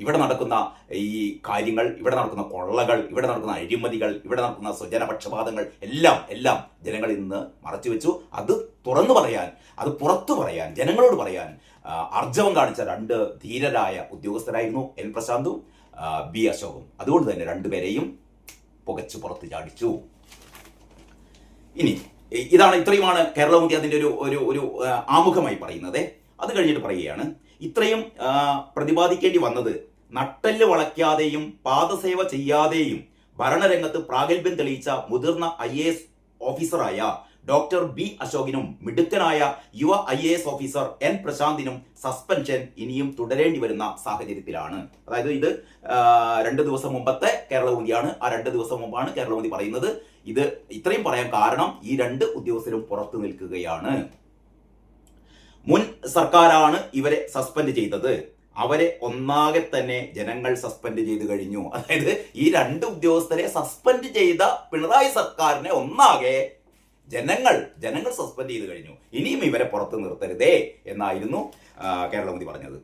ഇവിടെ നടക്കുന്ന ഈ കാര്യങ്ങൾ, ഇവിടെ നടക്കുന്ന കൊള്ളകൾ, ഇവിടെ നടക്കുന്ന അഴിമതികൾ, ഇവിടെ നടക്കുന്ന സ്വജനപക്ഷപാതങ്ങൾ എല്ലാം ജനങ്ങൾ ഇന്ന് മറച്ചുവെച്ചു. അത് തുറന്നു പറയാൻ, അത് പുറത്തു പറയാൻ, ജനങ്ങളോട് പറയാൻ ആർജവം കാണിച്ച രണ്ട് ധീരരായ ഉദ്യോഗസ്ഥരായിരുന്നു എൻ പ്രശാന്തും ബി അശോകും. അതുകൊണ്ട് തന്നെ രണ്ടുപേരെയും പുകച്ചു പുറത്ത് ചാടിച്ചു. ഇനി ഇത്രയുമാണ് കേരളമുഖി അതിൻ്റെ ഒരു ആമുഖമായി പറയുന്നത്. അത് കഴിഞ്ഞിട്ട് പറയുകയാണ്, ഇത്രയും പ്രതിപാദിക്കേണ്ടി വന്നത് നട്ടെല്ല് വളയ്ക്കാതെയും പാദസേവ ചെയ്യാതെയും ഭരണരംഗത്ത് പ്രാഗൽഭ്യം തെളിയിച്ച മുതിർന്ന IAS ഓഫീസറായ ഡോക്ടർ ബി അശോകിനും മിടുക്കനായ യുവ IAS ഓഫീസർ എൻ പ്രശാന്തിനും സസ്പെൻഷൻ ഇനിയും തുടരേണ്ടി വരുന്ന സാഹചര്യത്തിലാണ്. അതായത് ഇത് 2 ദിവസം മുമ്പത്തെ കേരളമുഖിയാണ്. ആ 2 ദിവസം മുമ്പാണ് കേരളമുഖി പറയുന്നത്. ഇത് ഇത്രയും പറയാൻ കാരണം ഈ 2 ഉദ്യോഗസ്ഥരും പുറത്തു നിൽക്കുകയാണ്. മുൻ സർക്കാരാണ് ഇവരെ സസ്പെൻഡ് ചെയ്തത്. അവരെ ഒന്നാകെ തന്നെ ജനങ്ങൾ സസ്പെൻഡ് ചെയ്തു കഴിഞ്ഞു. അതായത് ഈ 2 ഉദ്യോഗസ്ഥരെ സസ്പെൻഡ് ചെയ്ത പിണറായി സർക്കാരിനെ ഒന്നാകെ ജനങ്ങൾ സസ്പെൻഡ് ചെയ്തു കഴിഞ്ഞു. ഇനിയും ഇവരെ പുറത്ത് നിർത്തരുതേ എന്നായിരുന്നു കേരളമുഖി പറഞ്ഞത്.